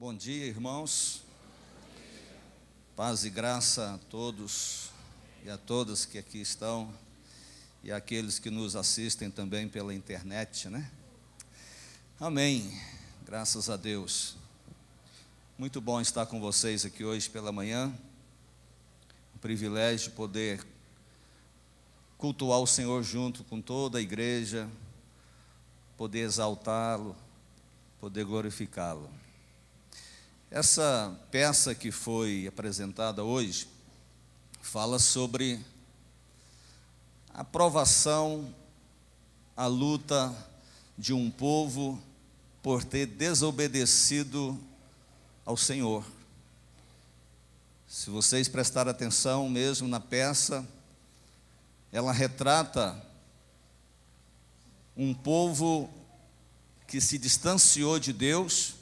Bom dia, irmãos. Paz e graça a todos e a todas que aqui estão e aqueles que nos assistem também pela internet, né? Amém. Graças a Deus. Muito bom estar com vocês aqui hoje pela manhã. Um privilégio poder cultuar o Senhor junto com toda a igreja, poder exaltá-lo, poder glorificá-lo. Essa peça que foi apresentada hoje fala sobre a provação, a luta de um povo por ter desobedecido ao Senhor. Se vocês prestarem atenção mesmo na peça, ela retrata um povo que se distanciou de Deus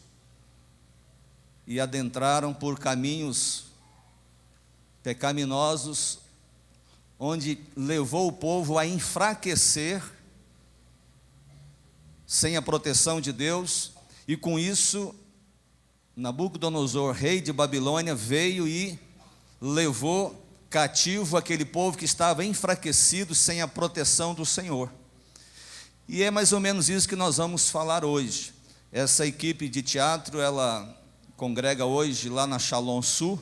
e adentraram por caminhos pecaminosos, onde levou o povo a enfraquecer sem a proteção de Deus, e com isso Nabucodonosor, rei de Babilônia, veio e levou cativo aquele povo que estava enfraquecido sem a proteção do Senhor. E é mais ou menos isso que nós vamos falar hoje. Essa equipe de teatro, ela congrega hoje lá na Shalom Sul,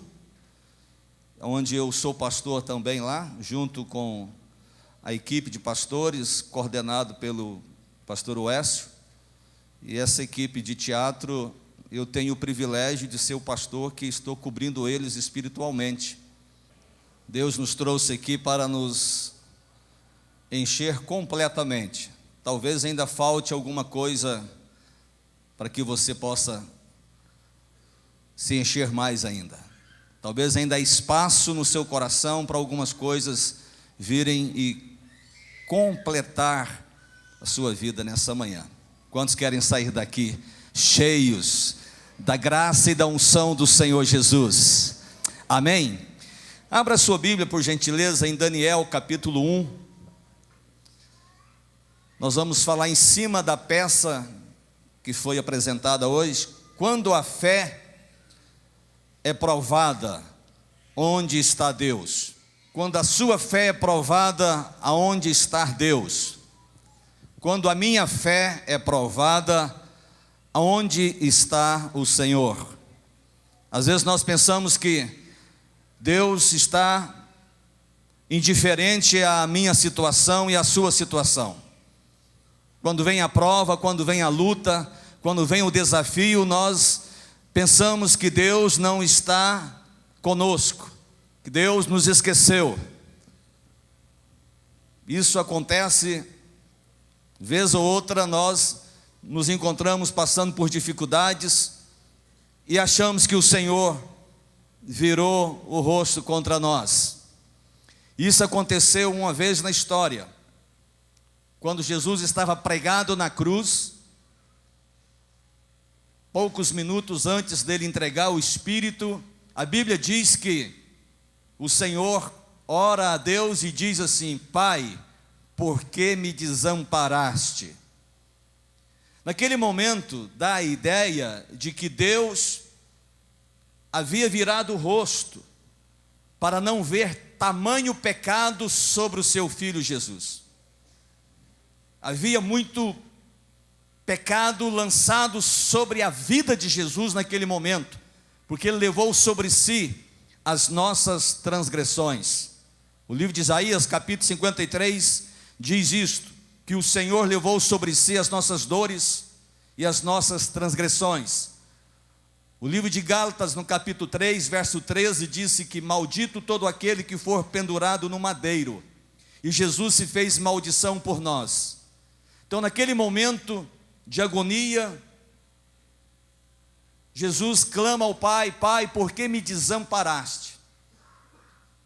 onde eu sou pastor também lá, junto com a equipe de pastores, coordenado pelo pastor Uécio. E essa equipe de teatro, eu tenho o privilégio de ser o pastor que estou cobrindo eles espiritualmente. Deus nos trouxe aqui para nos encher completamente. Talvez ainda falte alguma coisa para que você possa se encher mais ainda. Talvez ainda há espaço no seu coração para algumas coisas virem e completar a sua vida nessa manhã. Quantos querem sair daqui cheios da graça e da unção do Senhor Jesus? Amém? Abra sua Bíblia, por gentileza, em Daniel capítulo 1. Nós vamos falar em cima da peça que foi apresentada hoje. Quando a fé é provada, onde está Deus? Quando a sua fé é provada, aonde está Deus? Quando a minha fé é provada, aonde está o Senhor? Às vezes nós pensamos que Deus está indiferente à minha situação e à sua situação. Quando vem a prova, quando vem a luta, quando vem o desafio, nós pensamos que Deus não está conosco, que Deus nos esqueceu. Isso acontece, vez ou outra, nós nos encontramos passando por dificuldades e achamos que o Senhor virou o rosto contra nós. Isso aconteceu uma vez na história, quando Jesus estava pregado na cruz. Poucos minutos antes dele entregar o Espírito, a Bíblia diz que o Senhor ora a Deus e diz assim: Pai, por que me desamparaste? Naquele momento dá a ideia de que Deus havia virado o rosto para não ver tamanho pecado sobre o seu filho Jesus. Havia muito pecado lançado sobre a vida de Jesus naquele momento, porque ele levou sobre si as nossas transgressões. O livro de Isaías, capítulo 53, diz isto, que o Senhor levou sobre si as nossas dores e as nossas transgressões. O livro de Gálatas, no capítulo 3, verso 13, disse que maldito todo aquele que for pendurado no madeiro, e Jesus se fez maldição por nós. Então, naquele momento de agonia, Jesus clama ao Pai: Pai, por que me desamparaste?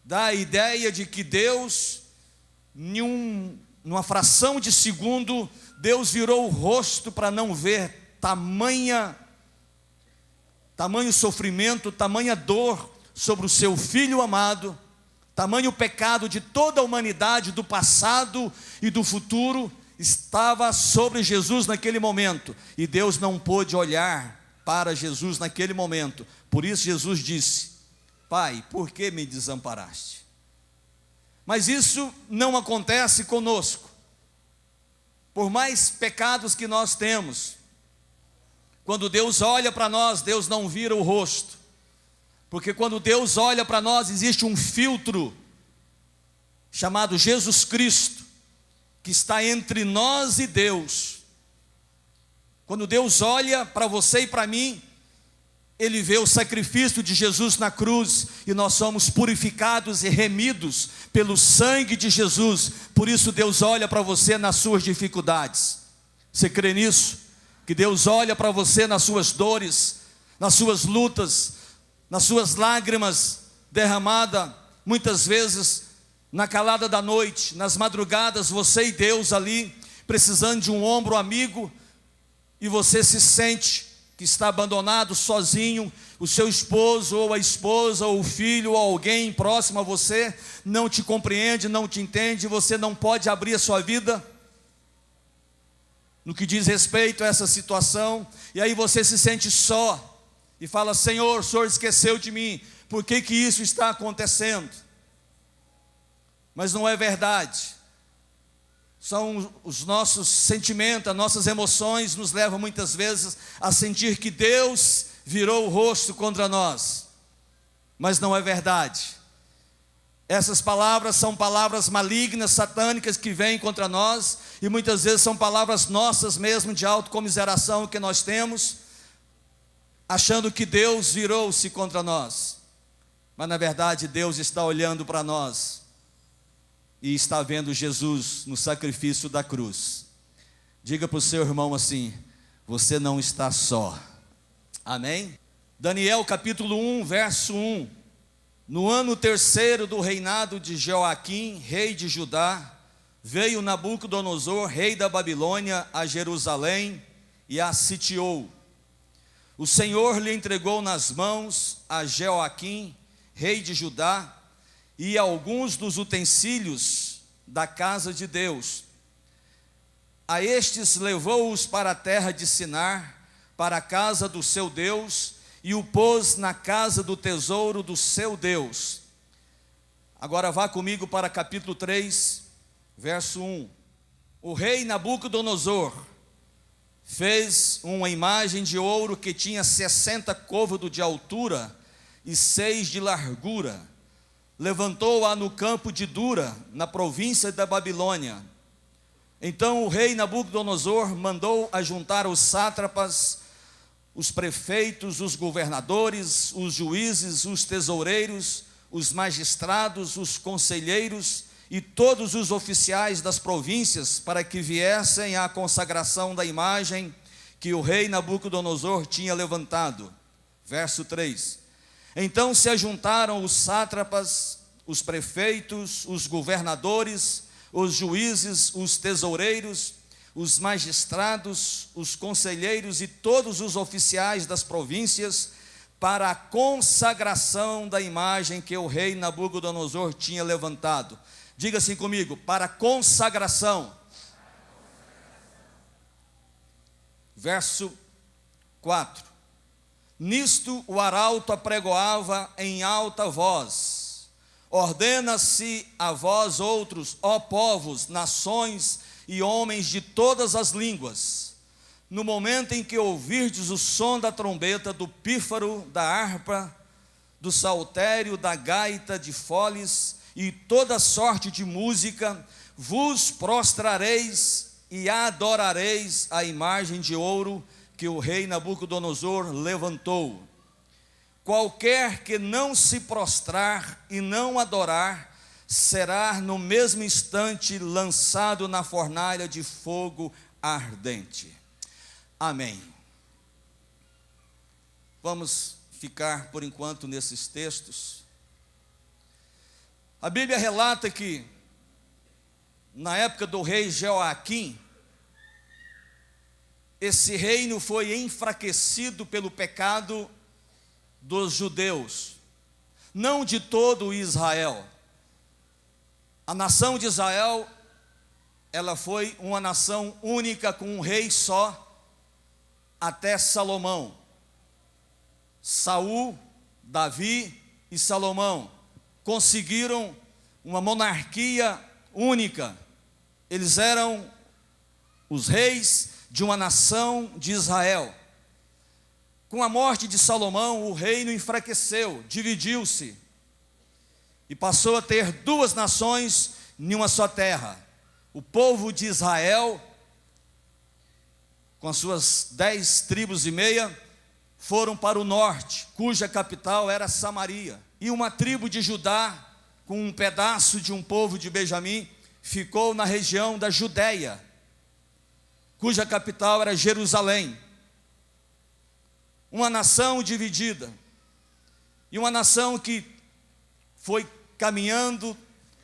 Dá a ideia de que Deus, numa fração de segundo, Deus virou o rosto para não ver tamanho sofrimento, tamanha dor sobre o seu Filho amado, tamanho pecado de toda a humanidade, do passado e do futuro, estava sobre Jesus naquele momento, e Deus não pôde olhar para Jesus naquele momento. Por isso Jesus disse: Pai, por que me desamparaste? Mas isso não acontece conosco. Por mais pecados que nós temos, quando Deus olha para nós, Deus não vira o rosto. Porque quando Deus olha para nós, existe um filtro chamado Jesus Cristo, que está entre nós e Deus. Quando Deus olha para você e para mim, Ele vê o sacrifício de Jesus na cruz, e nós somos purificados e remidos pelo sangue de Jesus. Por isso Deus olha para você nas suas dificuldades. Você crê nisso? Que Deus olha para você nas suas dores, nas suas lutas, nas suas lágrimas derramadas, muitas vezes na calada da noite, nas madrugadas, você e Deus ali, precisando de um ombro amigo, e você se sente que está abandonado, sozinho, o seu esposo, ou a esposa, ou o filho, ou alguém próximo a você, não te compreende, não te entende, você não pode abrir a sua vida no que diz respeito a essa situação, e aí você se sente só, e fala: Senhor, o Senhor esqueceu de mim, por que que isso está acontecendo? Mas não é verdade. São os nossos sentimentos, as nossas emoções nos levam muitas vezes a sentir que Deus virou o rosto contra nós, mas não é verdade. Essas palavras são palavras malignas, satânicas, que vêm contra nós, e muitas vezes são palavras nossas mesmo, de autocomiseração que nós temos, achando que Deus virou-se contra nós. Mas na verdade Deus está olhando para nós e está vendo Jesus no sacrifício da cruz. Diga para o seu irmão assim: você não está só. Amém? Daniel capítulo 1, verso 1. No ano terceiro do reinado de Joaquim, rei de Judá, veio Nabucodonosor, rei da Babilônia, a Jerusalém e a sitiou. O Senhor lhe entregou nas mãos a Joaquim, rei de Judá, e alguns dos utensílios da casa de Deus. A estes levou-os para a terra de Sinar, para a casa do seu Deus, e o pôs na casa do tesouro do seu Deus. Agora vá comigo para capítulo 3, verso 1. O rei Nabucodonosor fez uma imagem de ouro que tinha 60 côvados de altura e 6 de largura. Levantou-a no campo de Dura, na província da Babilônia. Então o rei Nabucodonosor mandou ajuntar os sátrapas, os prefeitos, os governadores, os juízes, os tesoureiros, os magistrados, os conselheiros e todos os oficiais das províncias, para que viessem à consagração da imagem que o rei Nabucodonosor tinha levantado. Verso 3. Então se ajuntaram os sátrapas, os prefeitos, os governadores, os juízes, os tesoureiros, os magistrados, os conselheiros e todos os oficiais das províncias para a consagração da imagem que o rei Nabucodonosor tinha levantado. Diga assim comigo: para a consagração. Verso 4. Nisto o arauto apregoava em alta voz: ordena-se a vós outros, ó povos, nações e homens de todas as línguas, no momento em que ouvirdes o som da trombeta, do pífaro, da harpa, do saltério, da gaita, de foles e toda sorte de música, vos prostrareis e adorareis a imagem de ouro que o rei Nabucodonosor levantou. Qualquer que não se prostrar e não adorar, será no mesmo instante lançado na fornalha de fogo ardente. Amém. Vamos ficar por enquanto nesses textos. A Bíblia relata que na época do rei Joaquim, esse reino foi enfraquecido pelo pecado dos judeus, não de todo Israel. A nação de Israel, ela foi uma nação única com um rei só, até Salomão. Saul, Davi e Salomão conseguiram uma monarquia única. Eles eram os reis de uma nação de Israel. Com a morte de Salomão, o reino enfraqueceu, dividiu-se e passou a ter duas nações em uma só terra. O povo de Israel, com as suas 10 tribos e meia, foram para o norte, cuja capital era Samaria. E uma tribo de Judá, com um pedaço de um povo de Benjamim, ficou na região da Judéia, cuja capital era Jerusalém. Uma nação dividida, e uma nação que foi caminhando,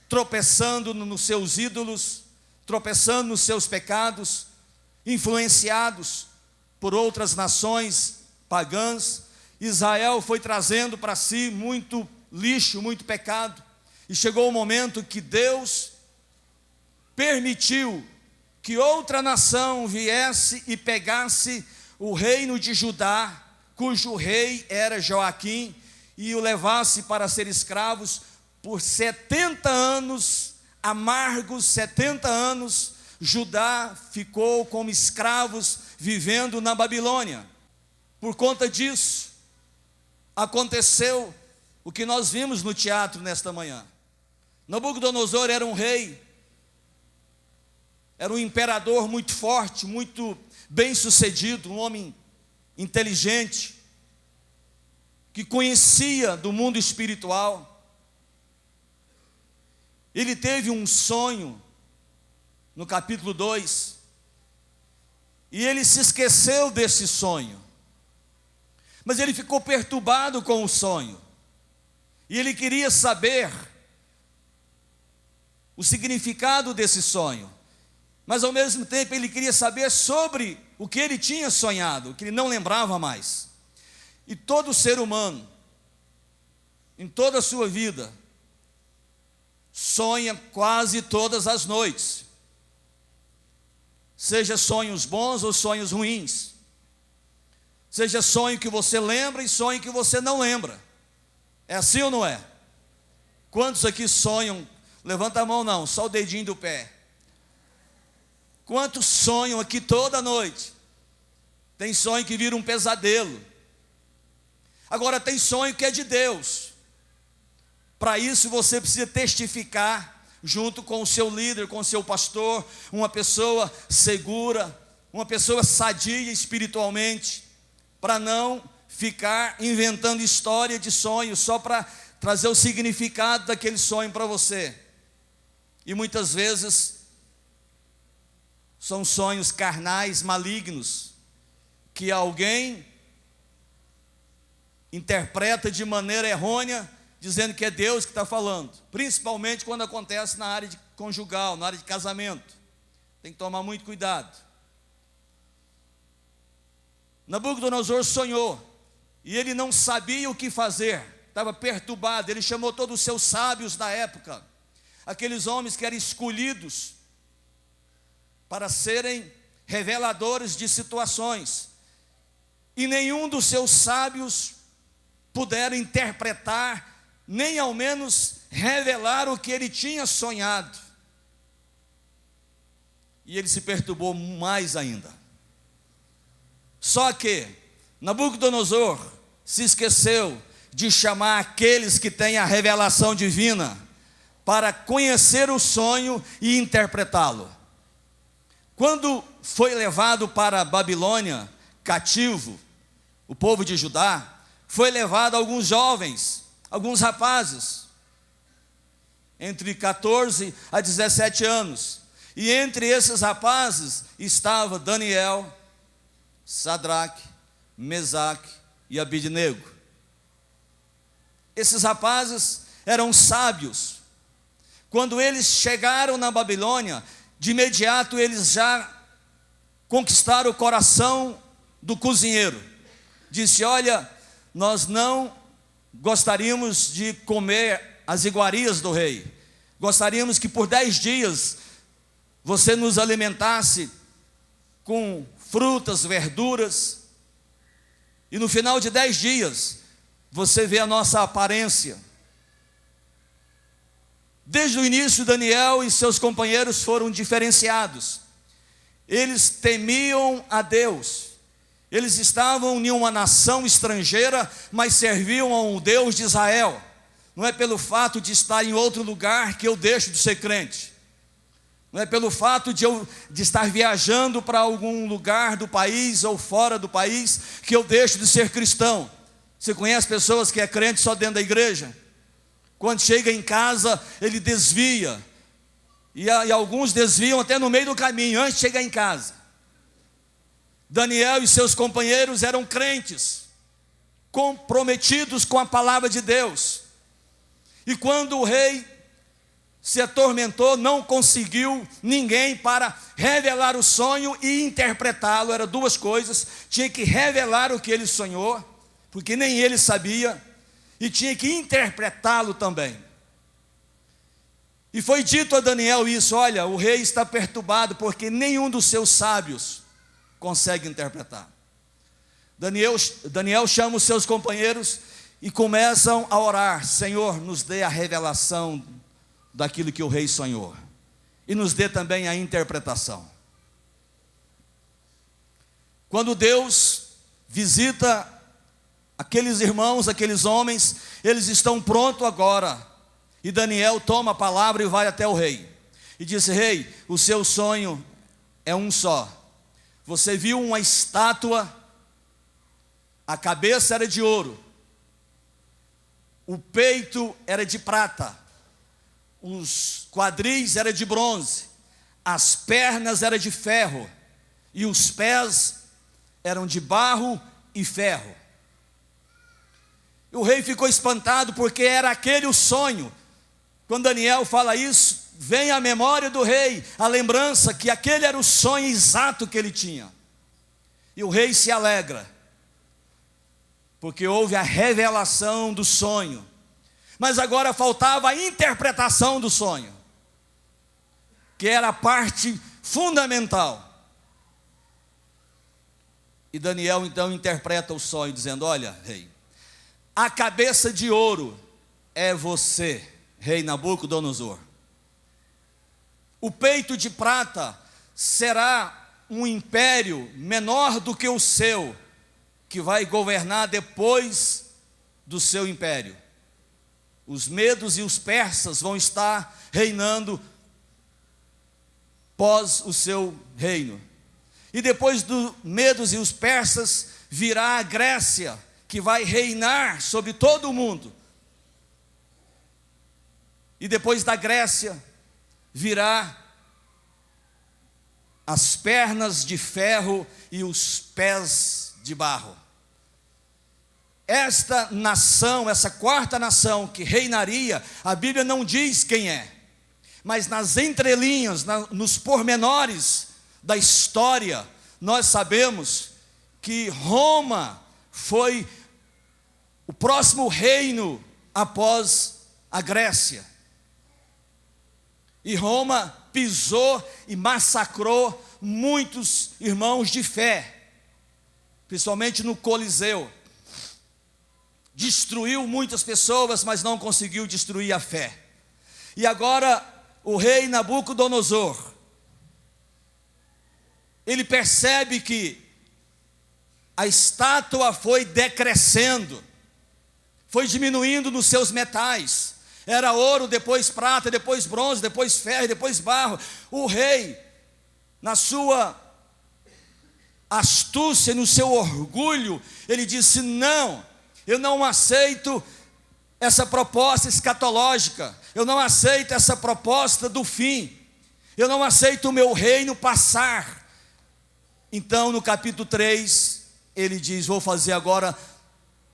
tropeçando nos seus ídolos, tropeçando nos seus pecados, influenciados por outras nações pagãs. Israel foi trazendo para si muito lixo, muito pecado, e chegou o momento que Deus permitiu que outra nação viesse e pegasse o reino de Judá, cujo rei era Joaquim, e o levasse para ser escravos por 70 anos, amargos 70 anos. Judá ficou como escravos vivendo na Babilônia. Por conta disso, aconteceu o que nós vimos no teatro nesta manhã. Nabucodonosor era um rei, era um imperador muito forte, muito bem sucedido, um homem inteligente, que conhecia do mundo espiritual. Ele teve um sonho no capítulo 2, e ele se esqueceu desse sonho, mas ele ficou perturbado com o sonho, e ele queria saber o significado desse sonho, mas ao mesmo tempo ele queria saber sobre o que ele tinha sonhado, o que ele não lembrava mais. E todo ser humano, em toda a sua vida, sonha quase todas as noites, seja sonhos bons ou sonhos ruins, seja sonho que você lembra e sonho que você não lembra. É assim ou não é? Quantos aqui sonham? Levanta a mão não, só o dedinho do pé. Quantos sonham aqui toda noite? Tem sonho que vira um pesadelo. Agora tem sonho que é de Deus. Para isso você precisa testificar junto com o seu líder, com o seu pastor, uma pessoa segura, uma pessoa sadia espiritualmente, para não ficar inventando história de sonho só para trazer o significado daquele sonho para você. E muitas vezes são sonhos carnais, malignos, que alguém interpreta de maneira errônea, dizendo que é Deus que está falando, principalmente quando acontece na área conjugal, na área de casamento. Tem que tomar muito cuidado. Nabucodonosor sonhou, e ele não sabia o que fazer, estava perturbado. Ele chamou todos os seus sábios da época, aqueles homens que eram escolhidos para serem reveladores de situações, e nenhum dos seus sábios puderam interpretar, nem ao menos revelar o que ele tinha sonhado. E ele se perturbou mais ainda. Só que Nabucodonosor se esqueceu de chamar aqueles que têm a revelação divina para conhecer o sonho e interpretá-lo. Quando foi levado para a Babilônia, cativo, o povo de Judá, foi levado alguns jovens, alguns rapazes, entre 14 a 17 anos. E entre esses rapazes estava Daniel, Sadraque, Mesaque e Abidnego. Esses rapazes eram sábios. Quando eles chegaram na Babilônia, de imediato eles já conquistaram o coração do cozinheiro. Disse: olha, nós não gostaríamos de comer as iguarias do rei. Gostaríamos que por 10 dias você nos alimentasse com frutas, verduras, E no final de 10 dias, você vê a nossa aparência. Desde o início, Daniel e seus companheiros foram diferenciados. Eles temiam a Deus. Eles estavam em uma nação estrangeira, mas serviam a um Deus de Israel. Não é pelo fato de estar em outro lugar que eu deixo de ser crente. Não é pelo fato de estar viajando para algum lugar do país ou fora do país que eu deixo de ser cristão. Você conhece pessoas que é crente só dentro da igreja? Quando chega em casa, ele desvia. E alguns desviam até no meio do caminho, antes de chegar em casa. Daniel e seus companheiros eram crentes, comprometidos com a palavra de Deus. E quando o rei se atormentou, não conseguiu ninguém para revelar o sonho e interpretá-lo. Eram duas coisas: tinha que revelar o que ele sonhou, porque nem ele sabia, e tinha que interpretá-lo também. E foi dito a Daniel isso: olha, o rei está perturbado porque nenhum dos seus sábios consegue interpretar. Daniel chama os seus companheiros e começam a orar: Senhor, nos dê a revelação daquilo que o rei sonhou, e nos dê também a interpretação. Quando Deus visita aqueles irmãos, aqueles homens, eles estão prontos agora. E Daniel toma a palavra e vai até o rei. E disse: rei, o seu sonho é um só. Você viu uma estátua, a cabeça era de ouro, o peito era de prata, os quadris eram de bronze, as pernas eram de ferro, e os pés eram de barro e ferro. O rei ficou espantado, porque era aquele o sonho. Quando Daniel fala isso, vem à memória do rei a lembrança que aquele era o sonho exato que ele tinha. E o rei se alegra, porque houve a revelação do sonho. Mas agora faltava a interpretação do sonho, que era a parte fundamental. E Daniel então interpreta o sonho, dizendo: olha, rei, a cabeça de ouro é você, rei Nabucodonosor. O peito de prata será um império menor do que o seu, que vai governar depois do seu império. Os medos e os persas vão estar reinando pós o seu reino. E depois dos medos e os persas virá a Grécia, que vai reinar sobre todo o mundo. E depois da Grécia virá as pernas de ferro e os pés de barro. Esta nação, essa quarta nação que reinaria, a Bíblia não diz quem é, mas nas entrelinhas, nos pormenores da história, nós sabemos que Roma foi o próximo reino após a Grécia. E Roma pisou e massacrou muitos irmãos de fé, principalmente no Coliseu. Destruiu muitas pessoas, mas não conseguiu destruir a fé. E agora o rei Nabucodonosor, ele percebe que a estátua foi decrescendo, foi diminuindo nos seus metais. Era ouro, depois prata, depois bronze, depois ferro, depois barro. O rei, na sua astúcia, no seu orgulho, ele disse: não, eu não aceito essa proposta escatológica, eu não aceito essa proposta do fim, eu não aceito o meu reino passar. Então, no capítulo 3, ele diz: vou fazer agora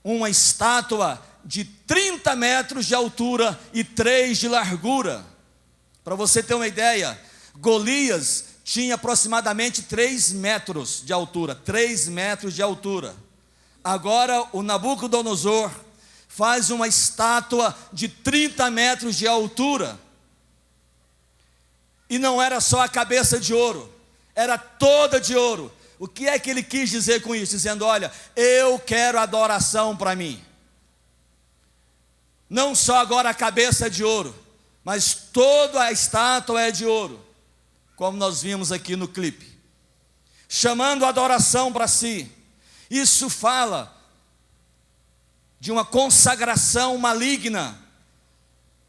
uma estátua de 30 metros de altura e 3 de largura. Para você ter uma ideia, Golias tinha aproximadamente 3 metros de altura, 3 metros de altura. Agora o Nabucodonosor faz uma estátua de 30 metros de altura. E não era só a cabeça de ouro, era toda de ouro, O que é que ele quis dizer com isso? Dizendo, olha, eu quero adoração para mim. Não só agora a cabeça é de ouro, mas toda a estátua é de ouro, como nós vimos aqui no clipe. Chamando a adoração para si. Isso fala de uma consagração maligna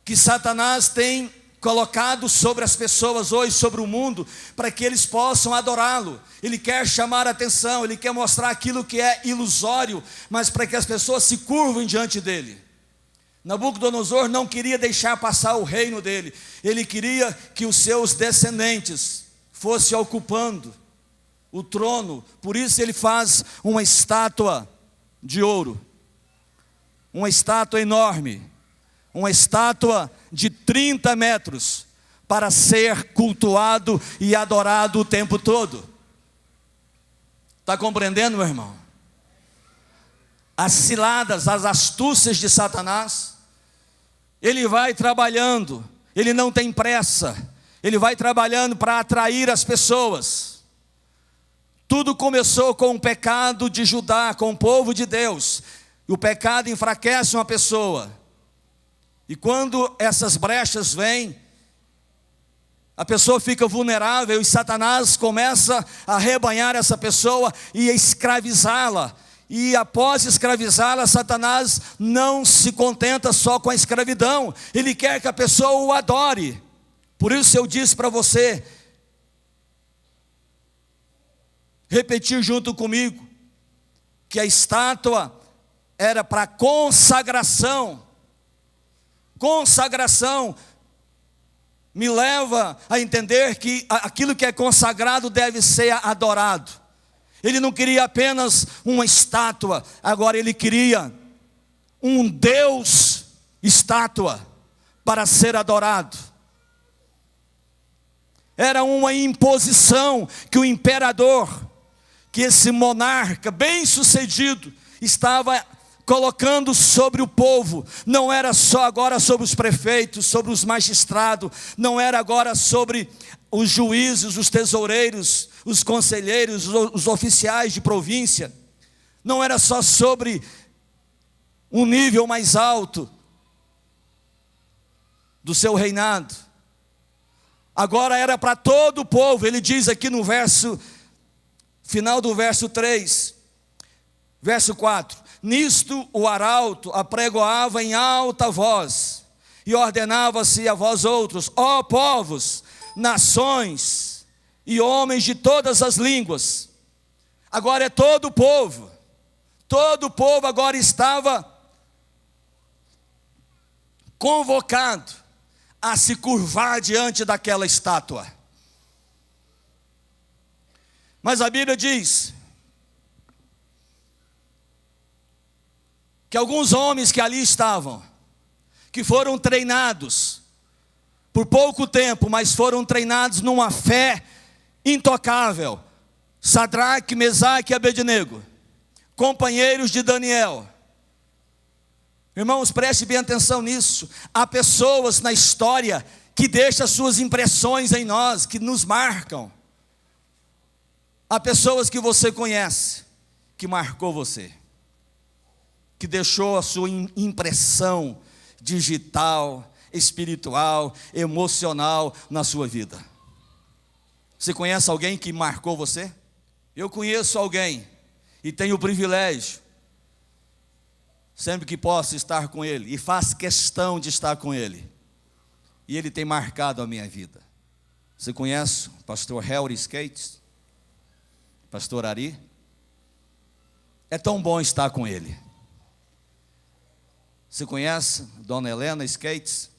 que Satanás tem colocado sobre as pessoas hoje, sobre o mundo, para que eles possam adorá-lo. Ele quer chamar a atenção, ele quer mostrar aquilo que é ilusório, mas para que as pessoas se curvem diante dele. Nabucodonosor não queria deixar passar o reino dele, ele queria que os seus descendentes fossem ocupando o trono. Por isso ele faz uma estátua de ouro, uma estátua enorme, uma estátua de 30 metros, para ser cultuado e adorado o tempo todo. Está compreendendo, meu irmão? As ciladas, as astúcias de Satanás, ele vai trabalhando, ele não tem pressa, ele vai trabalhando para atrair as pessoas. Tudo começou com o pecado de Judá, com o povo de Deus. E o pecado enfraquece uma pessoa. E quando essas brechas vêm, a pessoa fica vulnerável e Satanás começa a arrebanhar essa pessoa e a escravizá-la. E após escravizá-la, Satanás não se contenta só com a escravidão. Ele quer que a pessoa o adore. Por isso eu disse para você, repetir junto comigo, que a estátua era para consagração. Consagração me leva a entender que aquilo que é consagrado deve ser adorado. Ele não queria apenas uma estátua, agora ele queria um Deus estátua para ser adorado. Era uma imposição que o imperador, que esse monarca bem sucedido estava colocando sobre o povo. Não era só agora sobre os prefeitos, sobre os magistrados, não era agora sobre os juízes, os tesoureiros, os conselheiros, os oficiais de província, não era só sobre um nível mais alto do seu reinado, agora era para todo o povo. Ele diz aqui no final do verso 3, verso 4, nisto o arauto apregoava em alta voz, e ordenava-se a vós outros, ó povos, nações e homens de todas as línguas. Agora é todo o povo agora estava convocado a se curvar diante daquela estátua. Mas a Bíblia diz que alguns homens que ali estavam, que foram treinados por pouco tempo, mas foram treinados numa fé intocável, Sadraque, Mesaque e Abednego, companheiros de Daniel. Irmãos, preste bem atenção nisso. Há pessoas na história que deixam suas impressões em nós, que nos marcam. Há pessoas que você conhece, que marcou você, que deixou a sua impressão digital, espiritual, emocional na sua vida. Você conhece alguém que marcou você? Eu conheço alguém e tenho o privilégio, sempre que posso, estar com ele, e faço questão de estar com ele, e ele tem marcado a minha vida. Você conhece o pastor Harry Skates? Pastor Ari? É tão bom estar com ele. Você conhece Dona Helena Skates?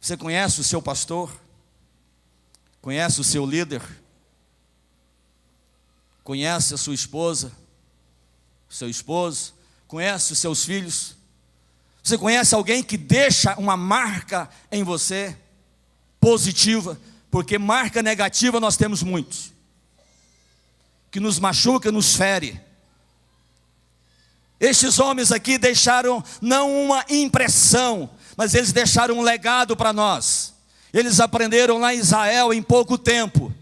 Você conhece o seu pastor? Conhece o seu líder? Conhece a sua esposa? O seu esposo? Conhece os seus filhos? Você conhece alguém que deixa uma marca em você, positiva? Porque marca negativa nós temos muitos, que nos machuca, nos fere. Estes homens aqui deixaram não uma impressão, mas eles deixaram um legado para nós. Eles aprenderam lá em Israel em pouco tempo,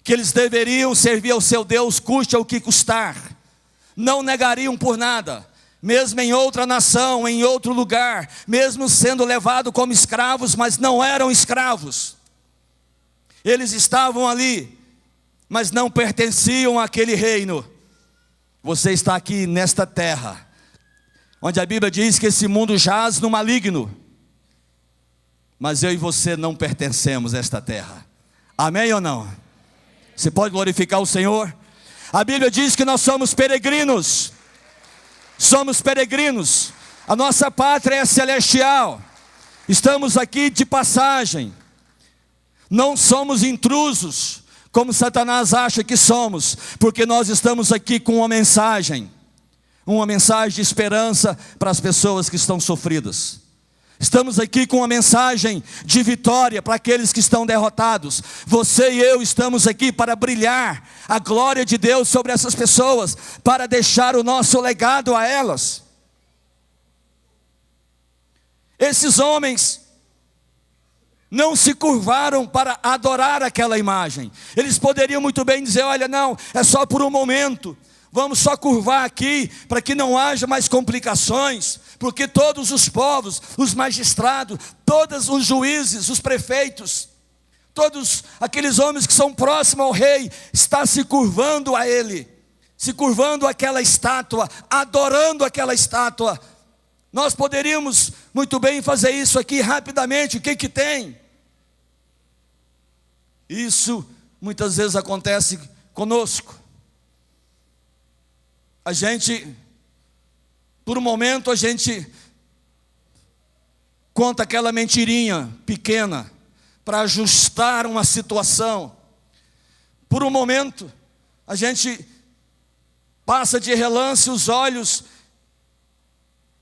que eles deveriam servir ao seu Deus, custe o que custar, não negariam por nada, mesmo em outra nação, em outro lugar, mesmo sendo levados como escravos, mas não eram escravos, eles estavam ali, mas não pertenciam àquele reino. Você está aqui nesta terra, onde a Bíblia diz que esse mundo jaz no maligno, mas eu e você não pertencemos a esta terra, amém ou não? Você pode glorificar o Senhor? A Bíblia diz que nós somos peregrinos. Somos peregrinos. A nossa pátria é celestial. Estamos aqui de passagem. Não somos intrusos, como Satanás acha que somos, porque nós estamos aqui com uma mensagem de esperança para as pessoas que estão sofridas. Estamos aqui com uma mensagem de vitória para aqueles que estão derrotados. Você e eu estamos aqui para brilhar a glória de Deus sobre essas pessoas, para deixar o nosso legado a elas. Esses homens não se curvaram para adorar aquela imagem. Eles poderiam muito bem dizer: olha, não, é só por um momento, vamos só curvar aqui, para que não haja mais complicações, porque todos os povos, os magistrados, todos os juízes, os prefeitos, todos aqueles homens que são próximos ao rei, estão se curvando a ele, se curvando àquela estátua, adorando aquela estátua. Nós poderíamos muito bem fazer isso aqui rapidamente. O que tem? Isso muitas vezes acontece conosco. A gente, por um momento, a gente conta aquela mentirinha pequena para ajustar uma situação. Por um momento, a gente passa de relance os olhos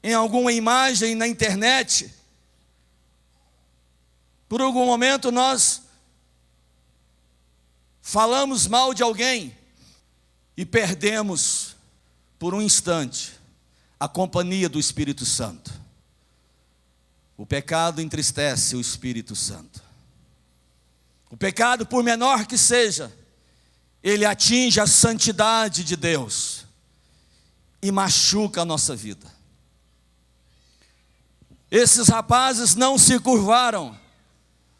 em alguma imagem na internet. Por algum momento nós falamos mal de alguém e perdemos por um instante a companhia do Espírito Santo. O pecado entristece o Espírito Santo. O pecado, por menor que seja, ele atinge a santidade de Deus e machuca a nossa vida. Esses rapazes não se curvaram,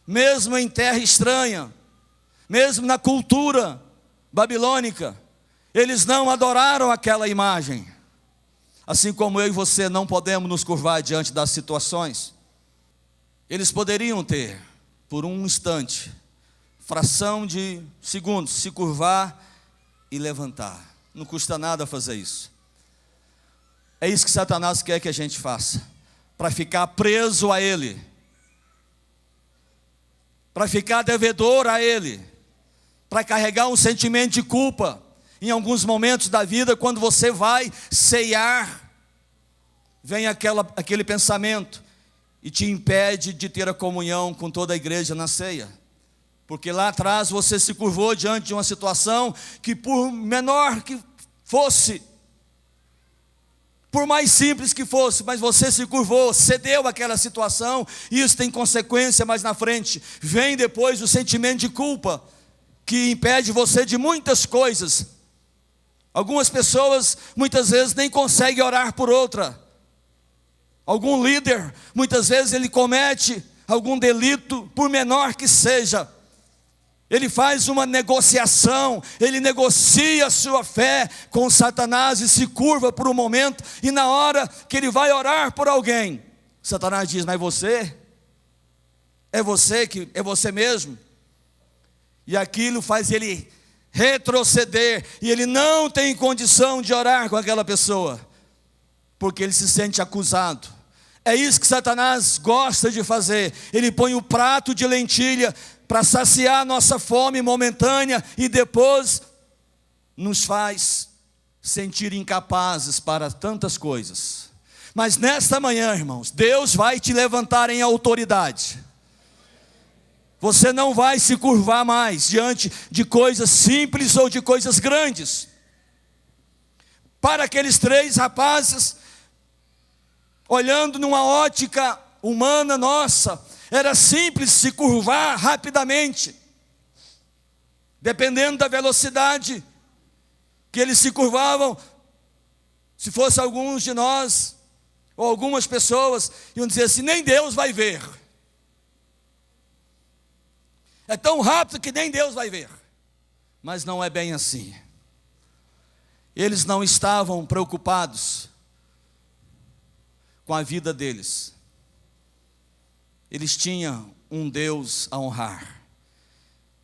mesmo em terra estranha, mesmo na cultura babilônica, eles não adoraram aquela imagem. Assim como eu e você não podemos nos curvar diante das situações, eles poderiam ter, por um instante, fração de segundos, se curvar e levantar. Não custa nada fazer isso. É isso que Satanás quer que a gente faça, para ficar preso a ele, para ficar devedor a ele, para carregar um sentimento de culpa. Em alguns momentos da vida, quando você vai ceiar, vem aquele pensamento e te impede de ter a comunhão com toda a igreja na ceia. Porque lá atrás você se curvou diante de uma situação que, por menor que fosse, por mais simples que fosse, mas você se curvou, cedeu àquela situação, e isso tem consequência mais na frente. Vem depois o sentimento de culpa, que impede você de muitas coisas. Algumas pessoas, muitas vezes, nem conseguem orar por outra. Algum líder, muitas vezes, ele comete algum delito, por menor que seja. Ele faz uma negociação, ele negocia a sua fé com Satanás e se curva por um momento, e na hora que ele vai orar por alguém, Satanás diz: mas é você mesmo? E aquilo faz ele retroceder, e ele não tem condição de orar com aquela pessoa, porque ele se sente acusado. É isso que Satanás gosta de fazer. Ele põe o prato de lentilha para saciar nossa fome momentânea, e depois nos faz sentir incapazes para tantas coisas. Mas nesta manhã, irmãos, Deus vai te levantar em autoridade. Você não vai se curvar mais diante de coisas simples ou de coisas grandes. Para aqueles 3 rapazes, olhando numa ótica humana nossa, era simples se curvar rapidamente. dependendo da velocidade que eles se curvavam, se fosse alguns de nós, ou algumas pessoas, iam dizer assim: nem Deus vai ver. É tão rápido que nem Deus vai ver. Mas não é bem assim. Eles não estavam preocupados com a vida deles. Eles tinham um Deus a honrar.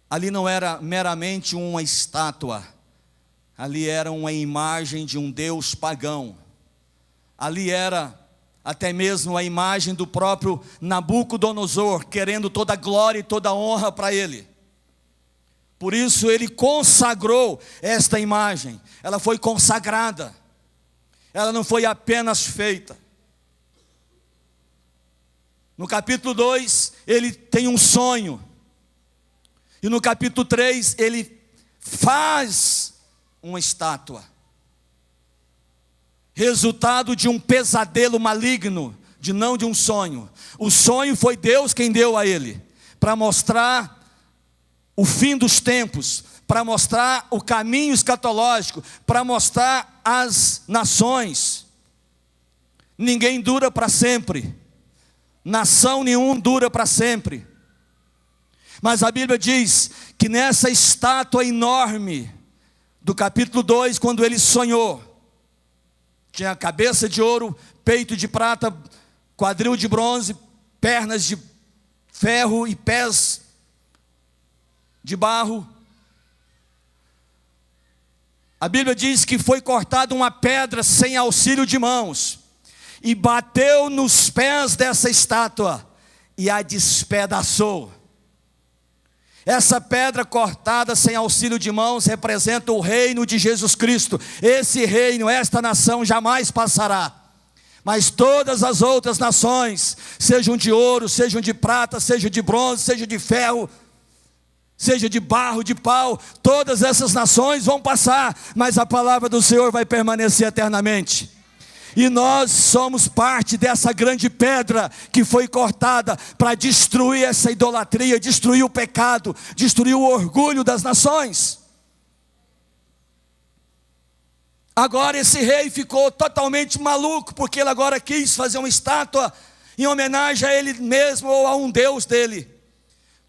Ali não era meramente uma estátua. Ali era uma imagem de um Deus pagão. Ali era até mesmo a imagem do próprio Nabucodonosor, querendo toda a glória e toda a honra para ele. Por isso ele consagrou esta imagem. Ela foi consagrada. Ela não foi apenas feita. No capítulo 2, ele tem um sonho. E no capítulo 3, ele faz uma estátua. Resultado de um pesadelo maligno, não de um sonho. O sonho foi Deus quem deu a ele, para mostrar o fim dos tempos, para mostrar o caminho escatológico, para mostrar as nações. Ninguém dura para sempre. Nação nenhuma dura para sempre. Mas a Bíblia diz que nessa estátua enorme, do capítulo 2, quando ele sonhou, tinha cabeça de ouro, peito de prata, quadril de bronze, pernas de ferro e pés de barro. A Bíblia diz que foi cortada uma pedra sem auxílio de mãos, e bateu nos pés dessa estátua, e a despedaçou. Essa pedra cortada sem auxílio de mãos representa o reino de Jesus Cristo. Esse reino, esta nação jamais passará. Mas todas as outras nações, sejam de ouro, sejam de prata, sejam de bronze, sejam de ferro, seja de barro, de pau, todas essas nações vão passar, mas a palavra do Senhor vai permanecer eternamente. E nós somos parte dessa grande pedra que foi cortada para destruir essa idolatria, destruir o pecado, destruir o orgulho das nações. Agora esse rei ficou totalmente maluco, porque ele agora quis fazer uma estátua em homenagem a ele mesmo ou a um Deus dele,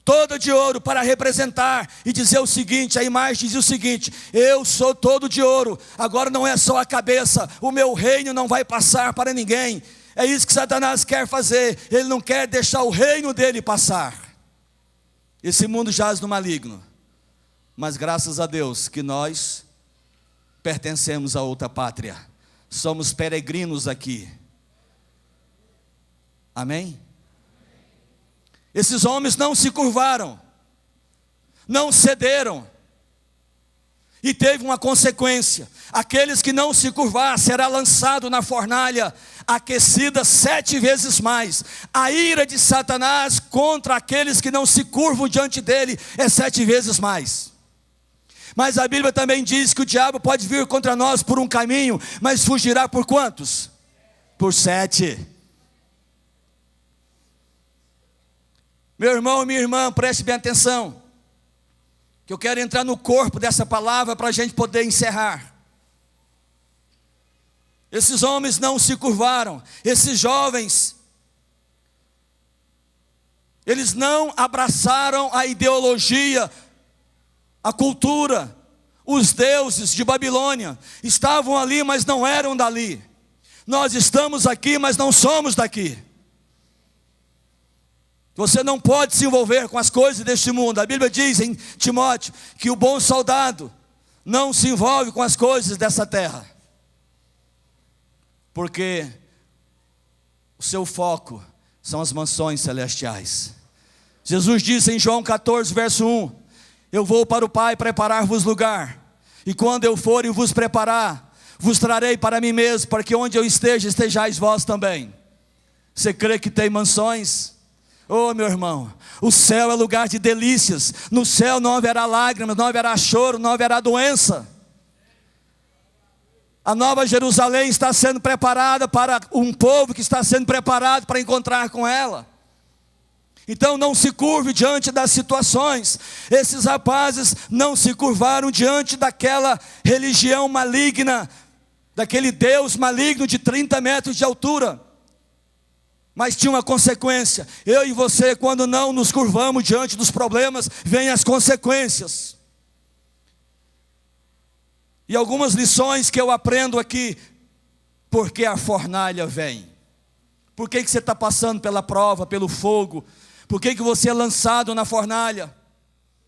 todo de ouro, para representar e dizer o seguinte: a imagem dizia o seguinte: eu sou todo de ouro, agora não é só a cabeça, o meu reino não vai passar para ninguém. É isso que Satanás quer fazer, ele não quer deixar o reino dele passar. Esse mundo jaz no maligno, mas graças a Deus que nós pertencemos a outra pátria, somos peregrinos aqui. Amém? Esses homens não se curvaram, não cederam, e teve uma consequência: aqueles que não se curvar será lançado na fornalha, aquecida 7 vezes mais. A ira de Satanás contra aqueles que não se curvam diante dele é 7 vezes mais. Mas a Bíblia também diz que o diabo pode vir contra nós por um caminho, mas fugirá por quantos? Por 7. Meu irmão e minha irmã, preste bem atenção, que eu quero entrar no corpo dessa palavra para a gente poder encerrar. Esses homens não se curvaram, esses jovens, eles não abraçaram a ideologia, a cultura, os deuses de Babilônia. Estavam ali, mas não eram dali. Nós estamos aqui, mas não somos daqui. Você não pode se envolver com as coisas deste mundo. A Bíblia diz em Timóteo que o bom soldado não se envolve com as coisas dessa terra, porque o seu foco são as mansões celestiais. Jesus disse em João 14, verso 1: eu vou para o Pai preparar-vos lugar, e quando eu for e vos preparar, vos trarei para mim mesmo, para que onde eu esteja, estejais vós também. Você crê que tem mansões? Oh, meu irmão, o céu é lugar de delícias. No céu não haverá lágrimas, não haverá choro, não haverá doença. A nova Jerusalém está sendo preparada para um povo que está sendo preparado para encontrar com ela. Então não se curve diante das situações. Esses rapazes não se curvaram diante daquela religião maligna, daquele Deus maligno de 30 metros de altura. Mas tinha uma consequência. Eu e você, quando não nos curvamos diante dos problemas, vêm as consequências. E algumas lições que eu aprendo aqui. Porque a fornalha vem. Por que você está passando pela prova, pelo fogo? Por que você é lançado na fornalha?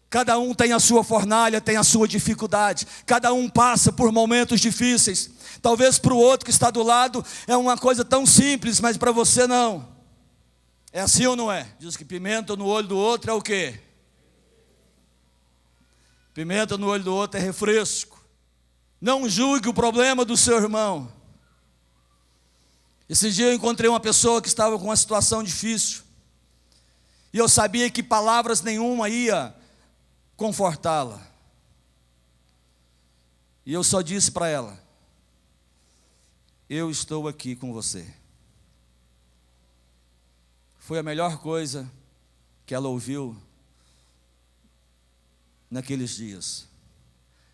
Cada um tem a sua fornalha, tem a sua dificuldade. Cada um passa por momentos difíceis. Talvez para o outro que está do lado é uma coisa tão simples, mas para você não. É assim ou não é? Diz que pimenta no olho do outro é o quê? Pimenta no olho do outro é refresco. Não julgue o problema do seu irmão. Esse dia eu encontrei uma pessoa que estava com uma situação difícil. E eu sabia que palavras nenhuma ia confortá-la. E eu só disse para ela: eu estou aqui com você. Foi a melhor coisa que ela ouviu naqueles dias.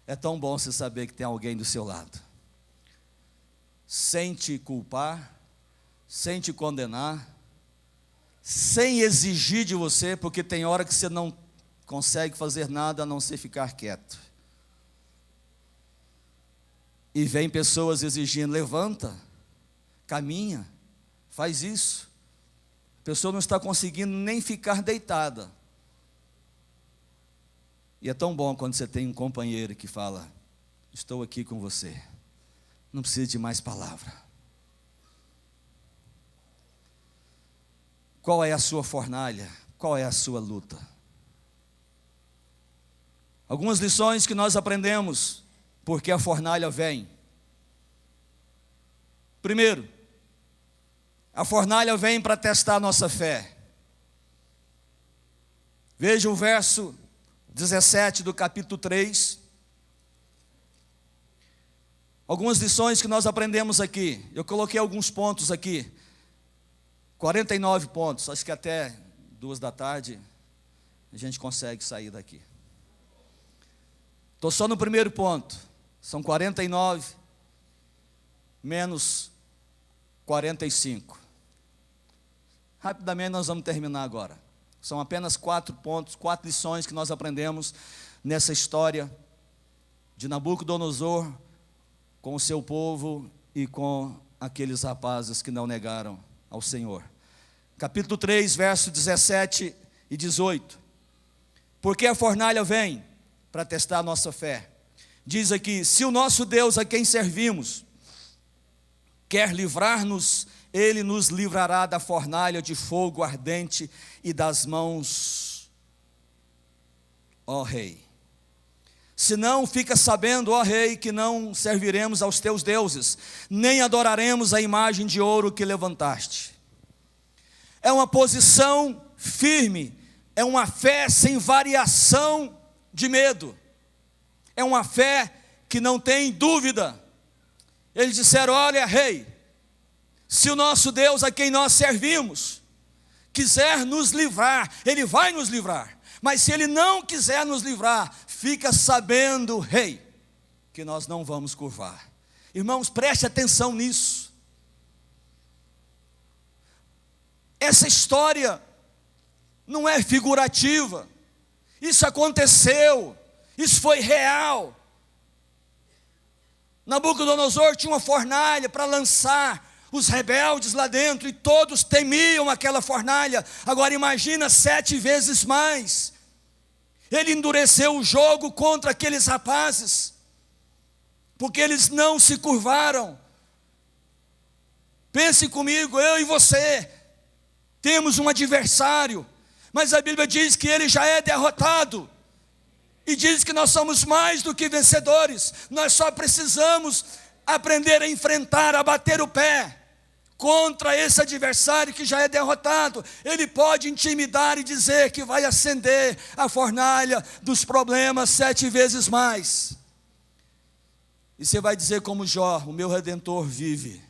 É tão bom você saber que tem alguém do seu lado, sem te culpar, sem te condenar, sem exigir de você, porque tem hora que você não consegue fazer nada a não ser ficar quieto. E vem pessoas exigindo: levanta, caminha, faz isso. A pessoa não está conseguindo nem ficar deitada. E é tão bom quando você tem um companheiro que fala: estou aqui com você. Não precisa de mais palavra. Qual é a sua fornalha? Qual é a sua luta? Algumas lições que nós aprendemos porque a fornalha vem. Primeiro, a fornalha vem para testar a nossa fé. Veja o verso 17 do capítulo 3. Algumas lições que nós aprendemos aqui. Eu coloquei alguns pontos aqui. 49 pontos. Acho que até 2 da tarde a gente consegue sair daqui. Estou só no primeiro ponto. São 49 menos 45. Rapidamente nós vamos terminar agora. São apenas 4 pontos, 4 lições que nós aprendemos nessa história de Nabucodonosor com o seu povo e com aqueles rapazes que não negaram ao Senhor. Capítulo 3, verso 17 e 18. Porque a fornalha vem para testar a nossa fé. Diz aqui: se o nosso Deus a quem servimos quer livrar-nos, Ele nos livrará da fornalha de fogo ardente e das mãos, ó rei. Se não, fica sabendo, ó rei, que não serviremos aos teus deuses, nem adoraremos a imagem de ouro que levantaste. É uma posição firme, é uma fé sem variação de medo, é uma fé que não tem dúvida. Eles disseram: olha, rei, se o nosso Deus a quem nós servimos quiser nos livrar, Ele vai nos livrar. Mas se Ele não quiser nos livrar, fica sabendo, rei, que nós não vamos curvar. Irmãos, preste atenção nisso. Essa história não é figurativa. Isso aconteceu. Isso foi real. Nabucodonosor tinha uma fornalha para lançar os rebeldes lá dentro, e todos temiam aquela fornalha. Agora imagina 7 vezes mais. Ele endureceu o jogo contra aqueles rapazes, porque eles não se curvaram. Pense comigo, eu e você temos um adversário, mas a Bíblia diz que ele já é derrotado, e diz que nós somos mais do que vencedores. Nós só precisamos aprender a enfrentar, a bater o pé contra esse adversário que já é derrotado. Ele pode intimidar e dizer que vai acender a fornalha dos problemas 7 vezes mais. E você vai dizer como Jó: o meu Redentor vive.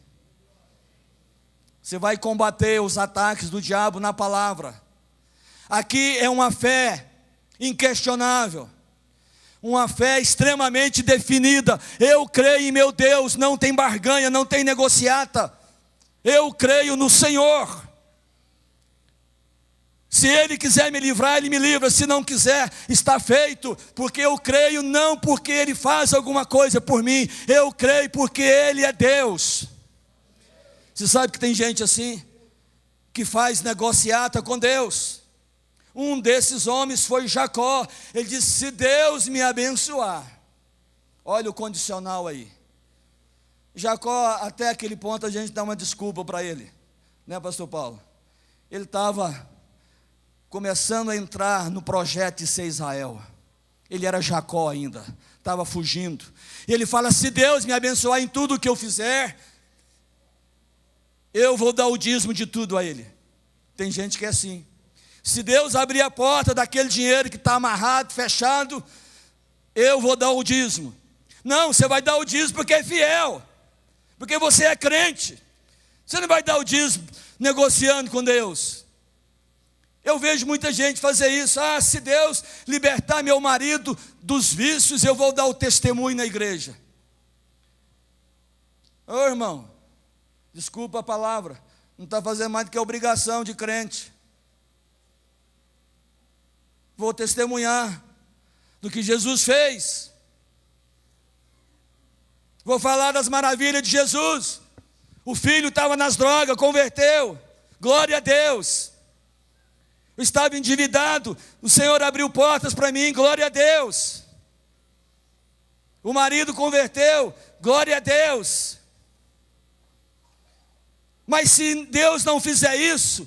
Você vai combater os ataques do diabo na palavra. Aqui é uma fé inquestionável, uma fé extremamente definida. Eu creio em meu Deus, não tem barganha, não tem negociata. Eu creio no Senhor. Se Ele quiser me livrar, Ele me livra. Se não quiser, está feito. Porque eu creio não porque Ele faz alguma coisa por mim. Eu creio porque Ele é Deus. Você sabe que tem gente assim, que faz negociata com Deus. Um desses homens foi Jacó. Ele disse: se Deus me abençoar. Olha o condicional aí. Jacó, até aquele ponto a gente dá uma desculpa para ele, né, pastor Paulo? Ele estava começando a entrar no projeto de ser Israel. Ele era Jacó ainda, estava fugindo. E ele fala: se Deus me abençoar em tudo que eu fizer, eu vou dar o dízimo de tudo a Ele. Tem gente que é assim. Se Deus abrir a porta daquele dinheiro que está amarrado, fechado, eu vou dar o dízimo. Não, você vai dar o dízimo porque é fiel, porque você é crente. Você não vai dar o dízimo negociando com Deus. Eu vejo muita gente fazer isso. Ah, se Deus libertar meu marido dos vícios, eu vou dar o testemunho na igreja. Ô irmão, desculpa a palavra, não está fazendo mais do que a obrigação de crente. Vou testemunhar do que Jesus fez. Vou falar das maravilhas de Jesus. O filho estava nas drogas, converteu. Glória a Deus. Eu estava endividado, o Senhor abriu portas para mim, glória a Deus. O marido converteu, glória a Deus. Mas se Deus não fizer isso,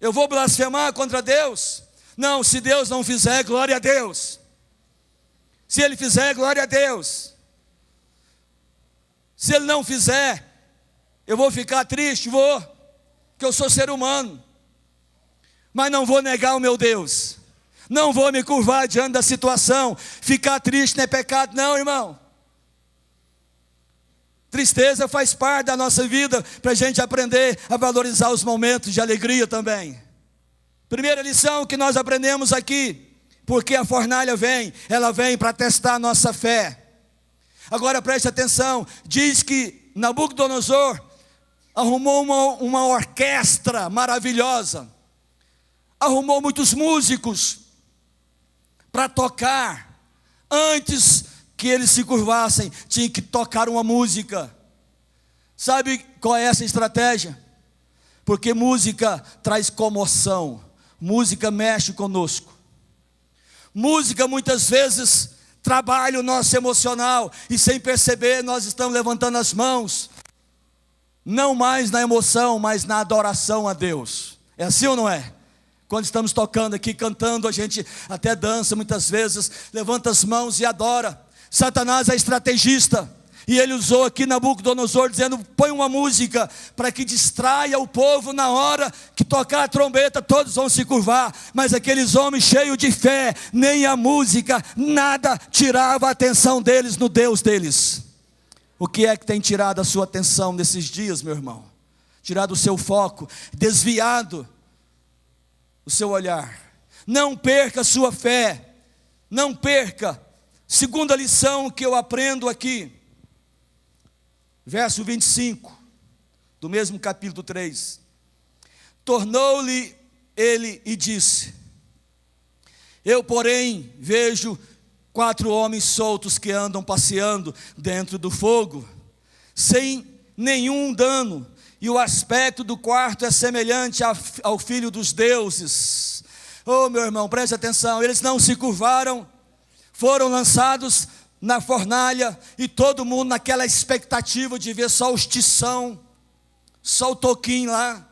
eu vou blasfemar contra Deus? Não, se Deus não fizer, glória a Deus. Se Ele fizer, glória a Deus. Se Ele não fizer, eu vou ficar triste, vou, porque eu sou ser humano. Mas não vou negar o meu Deus. Não vou me curvar diante da situação. Ficar triste não é pecado não, irmão. Tristeza faz parte da nossa vida, para a gente aprender a valorizar os momentos de alegria também. Primeira lição que nós aprendemos aqui: porque a fornalha vem, ela vem para testar a nossa fé. Agora preste atenção, diz que Nabucodonosor arrumou uma orquestra maravilhosa, arrumou muitos músicos para tocar. Antes que eles se curvassem, tinha que tocar uma música. Sabe qual é essa estratégia? Porque música traz comoção, música mexe conosco. Música muitas vezes trabalha o nosso emocional, e sem perceber nós estamos levantando as mãos, não mais na emoção, mas na adoração a Deus. É assim ou não é? Quando estamos tocando aqui, cantando, a gente até dança muitas vezes, levanta as mãos e adora. Satanás é estrategista, e ele usou aqui Nabucodonosor dizendo: põe uma música para que distraia o povo. Na hora que tocar a trombeta, todos vão se curvar. Mas aqueles homens cheios de fé, nem a música, nada tirava a atenção deles no Deus deles. O que é que tem tirado a sua atenção nesses dias, meu irmão? Tirado o seu foco, desviado o seu olhar. Não perca a sua fé, não perca. Segunda lição que eu aprendo aqui, verso 25, do mesmo capítulo 3. Tornou-lhe ele e disse: eu, porém, vejo 4 homens soltos que andam passeando dentro do fogo, sem nenhum dano, e o aspecto do quarto é semelhante ao filho dos deuses. Oh, meu irmão, preste atenção, eles não se curvaram, foram lançados na fornalha, e todo mundo naquela expectativa de ver só os tição, só o toquinho lá.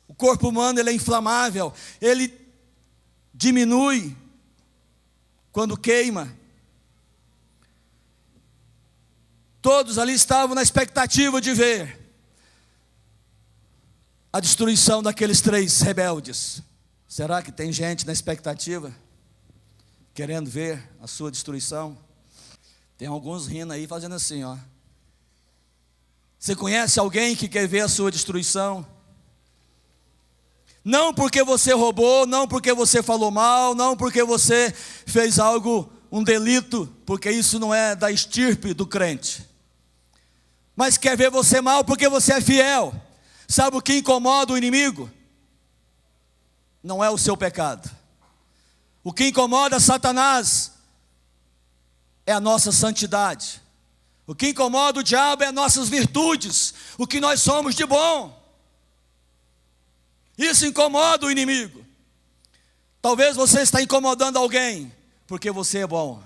O corpo humano, ele é inflamável, ele diminui quando queima. Todos ali estavam na expectativa de ver a destruição daqueles 3 rebeldes. Será que tem gente na expectativa, querendo ver a sua destruição? Tem alguns rindo aí, fazendo assim, ó. Você conhece alguém que quer ver a sua destruição? Não porque você roubou, não porque você falou mal, não porque você fez algo, um delito, porque isso não é da estirpe do crente. Mas quer ver você mal porque você é fiel. Sabe o que incomoda o inimigo? Não é o seu pecado. O que incomoda Satanás é a nossa santidade. O que incomoda o diabo é nossas virtudes, o que nós somos de bom. Isso incomoda o inimigo. Talvez você está incomodando alguém porque você é bom,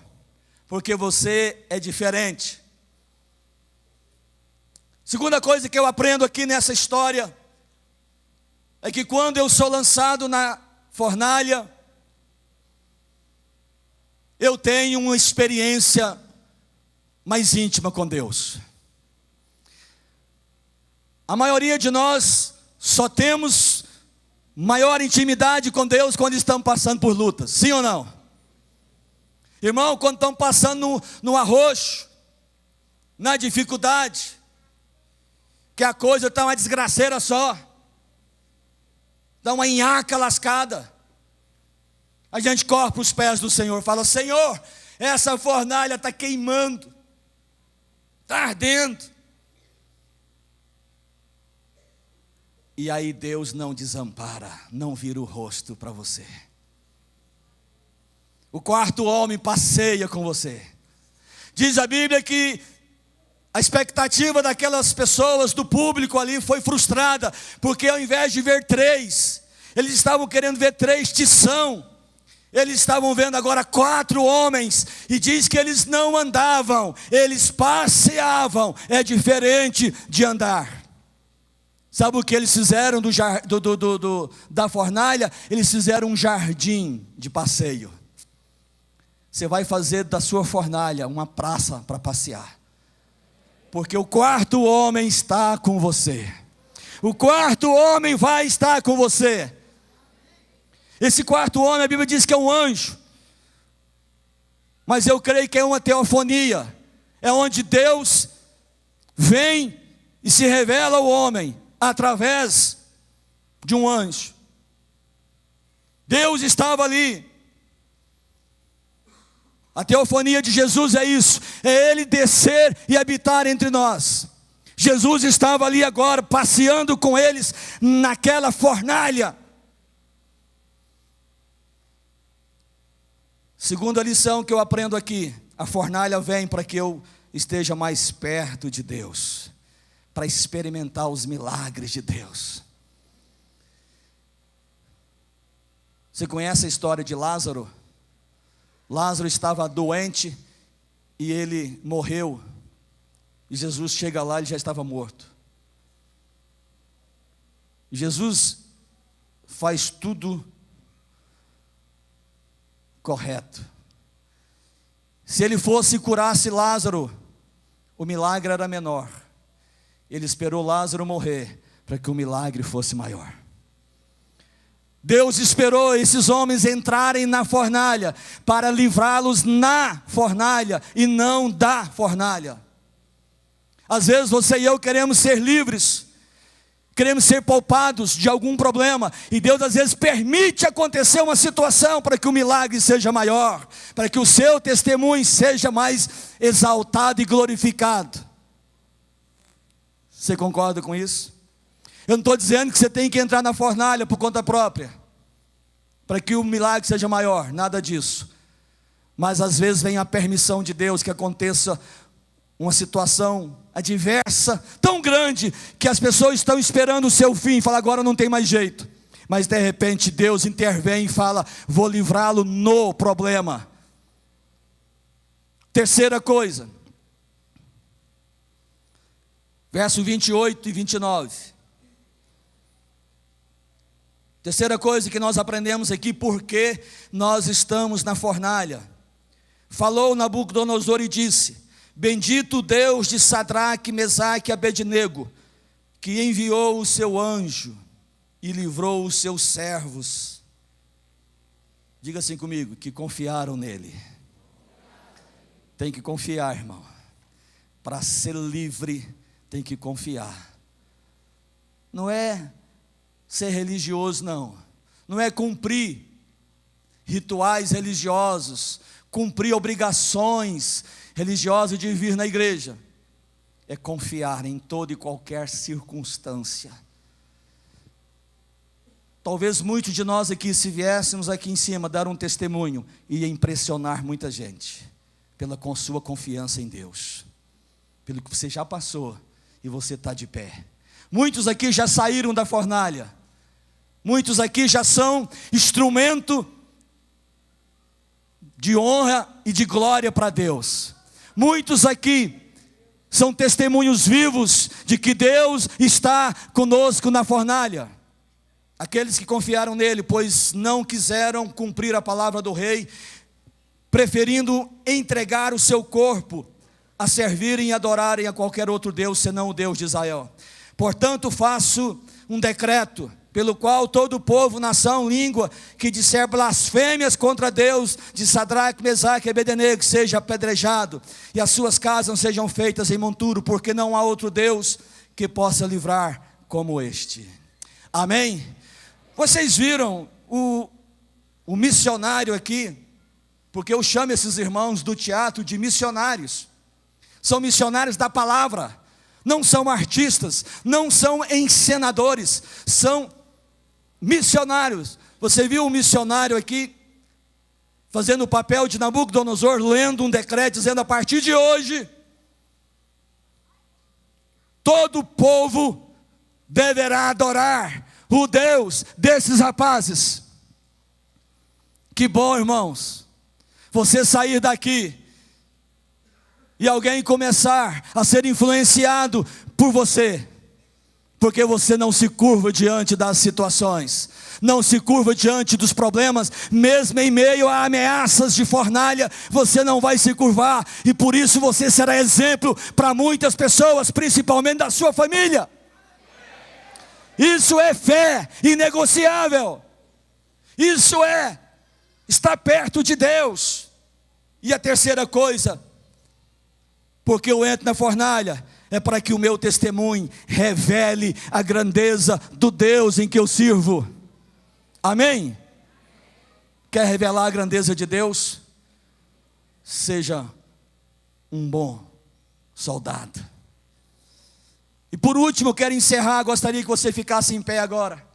porque você é diferente. Segunda coisa que eu aprendo aqui nessa história é que quando eu sou lançado na fornalha, eu tenho uma experiência mais íntima com Deus. A maioria de nós só temos maior intimidade com Deus quando estamos passando por lutas, sim ou não? Irmão, quando estamos passando no arroxo, na dificuldade, que a coisa está uma desgraceira só, dá uma nhaca lascada, a gente corre para os pés do Senhor, fala: Senhor, essa fornalha está queimando, está ardendo. E aí Deus não desampara, não vira o rosto para você. O quarto homem passeia com você. Diz a Bíblia que a expectativa daquelas pessoas, do público ali, foi frustrada, porque ao invés de ver 3, eles estavam querendo ver 3 tição. Eles estavam vendo agora 4 homens, e diz que eles não andavam, eles passeavam. É diferente de andar. Sabe o que eles fizeram da fornalha? Eles fizeram um jardim de passeio. Você vai fazer da sua fornalha uma praça para passear, porque o quarto homem está com você. O quarto homem vai estar com você. Esse quarto homem, a Bíblia diz que é um anjo, mas eu creio que é uma teofonia. É onde Deus vem e se revela ao homem através de um anjo. Deus estava ali. A teofonia de Jesus é isso, é Ele descer e habitar entre nós. Jesus estava ali agora, passeando com eles naquela fornalha. Segunda lição que eu aprendo aqui: a fornalha vem para que eu esteja mais perto de Deus, para experimentar os milagres de Deus. Você conhece a história de Lázaro? Lázaro estava doente e ele morreu, e Jesus chega lá, ele já estava morto. Jesus faz tudo correto. Se ele fosse e curasse Lázaro, o milagre era menor. Ele esperou Lázaro morrer para que o milagre fosse maior. Deus esperou esses homens entrarem na fornalha para livrá-los na fornalha e não da fornalha. Às vezes você e eu queremos ser livres, queremos ser poupados de algum problema, e Deus às vezes permite acontecer uma situação para que o milagre seja maior, para que o seu testemunho seja mais exaltado e glorificado. Você concorda com isso? Eu não estou dizendo que você tem que entrar na fornalha por conta própria, para que o milagre seja maior, nada disso. Mas às vezes vem a permissão de Deus que aconteça uma situação adversa, tão grande, que as pessoas estão esperando o seu fim, fala: agora não tem mais jeito. Mas de repente Deus intervém e fala: vou livrá-lo no problema. Terceira coisa, verso 28 e 29. Terceira coisa que nós aprendemos aqui: porque nós estamos na fornalha. Falou Nabucodonosor e disse: bendito Deus de Sadraque, Mesaque e Abednego, que enviou o seu anjo e livrou os seus servos. Diga assim comigo: que confiaram nele. Tem que confiar, irmão. Para ser livre tem que confiar. Não é ser religioso, não. Não é cumprir rituais religiosos, cumprir obrigações religiosas de vir na igreja. É confiar em toda e qualquer circunstância. Talvez muitos de nós aqui, se viéssemos aqui em cima dar um testemunho, ia impressionar muita gente, com sua confiança em Deus, pelo que você já passou e você está de pé. Muitos aqui já saíram da fornalha, muitos aqui já são instrumento de honra e de glória para Deus. Muitos aqui são testemunhos vivos de que Deus está conosco na fornalha. Aqueles que confiaram nele, pois não quiseram cumprir a palavra do rei, preferindo entregar o seu corpo a servirem e adorarem a qualquer outro Deus, senão o Deus de Israel. Portanto, faço um decreto, pelo qual todo o povo, nação, língua, que disser blasfêmias contra Deus, de Sadraque, Mesaque e Abednego, seja apedrejado, e as suas casas sejam feitas em monturo, porque não há outro Deus que possa livrar como este. Amém? Vocês viram o missionário aqui, porque eu chamo esses irmãos do teatro de missionários. São missionários da palavra, não são artistas, não são encenadores, são missionários. Você viu um missionário aqui fazendo o papel de Nabucodonosor, lendo um decreto dizendo: a partir de hoje todo o povo deverá adorar o Deus desses rapazes. Que bom, irmãos, você sair daqui e alguém começar a ser influenciado por você, porque você não se curva diante das situações, não se curva diante dos problemas, mesmo em meio a ameaças de fornalha, você não vai se curvar, e por isso você será exemplo para muitas pessoas, principalmente da sua família. Isso é fé inegociável, isso é estar perto de Deus. E a terceira coisa, porque eu entro na fornalha, é para que o meu testemunho revele a grandeza do Deus em que eu sirvo. Amém? Quer revelar a grandeza de Deus? Seja um bom soldado. E por último, eu quero encerrar, gostaria que você ficasse em pé agora.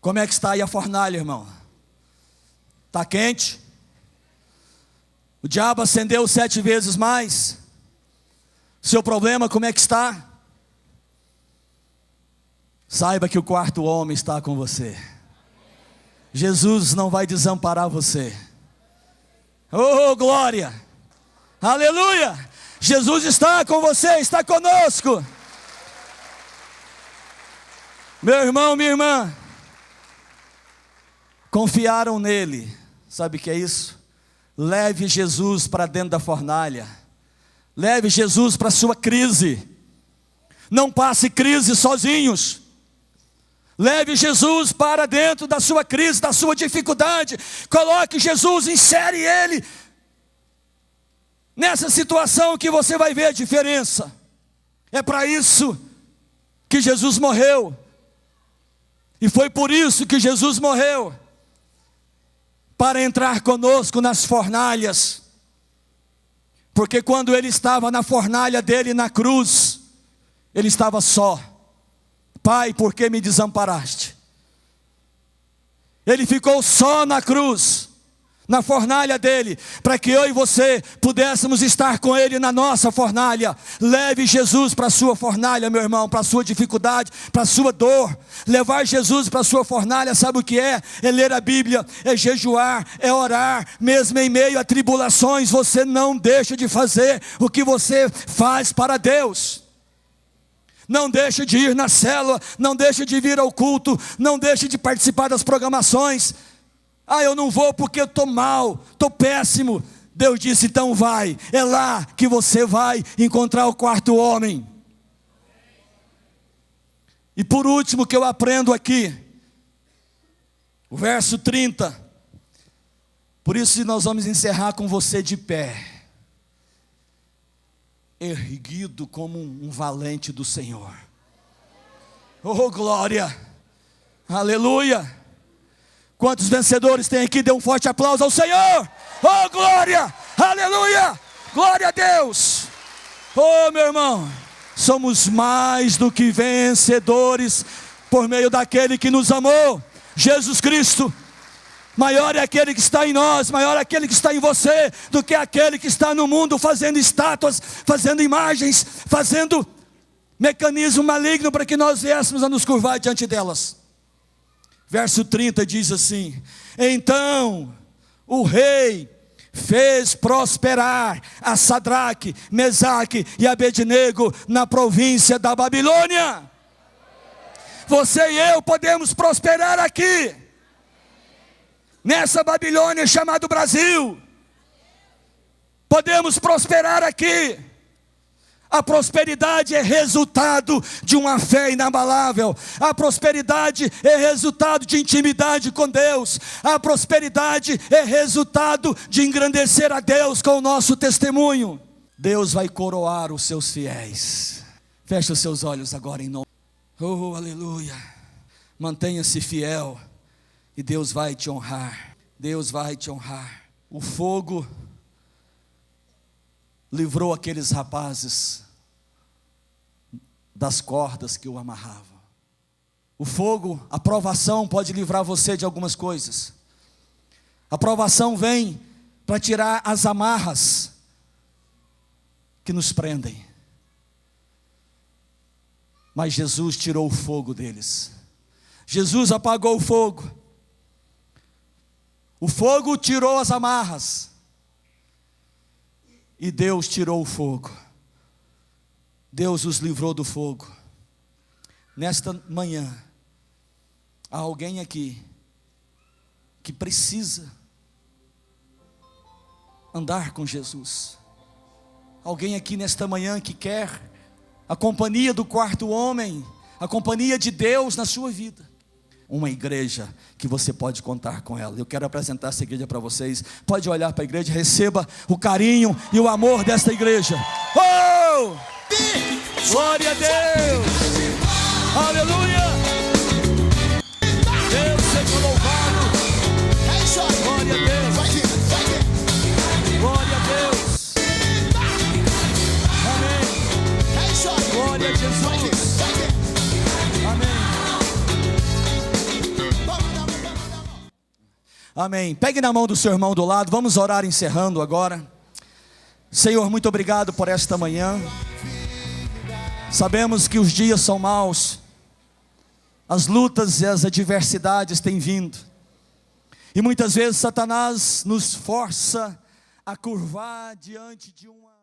Como é que está aí a fornalha, irmão? Está quente? O diabo acendeu 7 vezes mais. Seu problema, como é que está? Saiba que o quarto homem está com você. Jesus não vai desamparar você. Oh, glória! Aleluia! Jesus está com você, está conosco. Meu irmão, minha irmã, confiaram nele. Sabe o que é isso? Leve Jesus para dentro da fornalha. Leve Jesus para a sua crise. Não passe crise sozinhos. Leve Jesus para dentro da sua crise, da sua dificuldade. Coloque Jesus, insere Ele nessa situação que você vai ver a diferença. É para isso que Jesus morreu. E foi por isso que Jesus morreu. Para entrar conosco nas fornalhas. Porque quando Ele estava na fornalha dele na cruz, Ele estava só. Pai, por que me desamparaste? Ele ficou só na cruz, na fornalha dele, para que eu e você pudéssemos estar com Ele na nossa fornalha. Leve Jesus para a sua fornalha, meu irmão, para a sua dificuldade, para a sua dor. Levar Jesus para a sua fornalha, sabe o que é? É ler a Bíblia, é jejuar, é orar, mesmo em meio a tribulações, você não deixa de fazer o que você faz para Deus. Não deixe de ir na célula, não deixe de vir ao culto, não deixe de participar das programações. Ah, eu não vou porque eu estou mal, estou péssimo. Deus disse, então vai, é lá que você vai encontrar o quarto homem. E por último que eu aprendo aqui, o verso 30. Por isso nós vamos encerrar com você de pé. erguido como um valente do Senhor. Oh, glória! Aleluia! Quantos vencedores tem aqui? Dê um forte aplauso ao Senhor! Oh, glória! Aleluia! Glória a Deus! Oh, meu irmão, somos mais do que vencedores por meio daquele que nos amou, Jesus Cristo. Maior é aquele que está em nós, maior é aquele que está em você, do que aquele que está no mundo fazendo estátuas, fazendo imagens, fazendo mecanismo maligno para que nós viéssemos a nos curvar diante delas. Verso 30 diz assim: então o rei fez prosperar a Sadraque, Mesaque e Abednego na província da Babilônia. Você e eu podemos prosperar aqui, nessa Babilônia chamada Brasil. Podemos prosperar aqui. A prosperidade é resultado de uma fé inabalável. A prosperidade é resultado de intimidade com Deus. A prosperidade é resultado de engrandecer a Deus com o nosso testemunho. Deus vai coroar os seus fiéis. Feche os seus olhos agora em nome. Oh, aleluia. Mantenha-se fiel e Deus vai te honrar. Deus vai te honrar. O fogo livrou aqueles rapazes das cordas que o amarravam. O fogo, a provação pode livrar você de algumas coisas. A provação vem para tirar as amarras que nos prendem. Mas Jesus tirou o fogo deles. Jesus apagou o fogo. O fogo tirou as amarras. E Deus tirou o fogo. Deus os livrou do fogo. Nesta manhã, há alguém aqui que precisa andar com Jesus. Alguém aqui nesta manhã que quer a companhia do quarto homem, a companhia de Deus na sua vida. Uma igreja que você pode contar com ela. Eu quero apresentar essa igreja para vocês. Pode olhar para a igreja, receba o carinho e o amor desta igreja. Oh! Glória a Deus! Aleluia! Deus seja louvado! Glória a Deus! Glória a Deus! Amém! Glória a Jesus! Amém! Amém. Pegue na mão do seu irmão do lado. Vamos orar encerrando agora. Senhor, muito obrigado por esta manhã. Sabemos que os dias são maus. As lutas e as adversidades têm vindo. E muitas vezes Satanás nos força a curvar diante de uma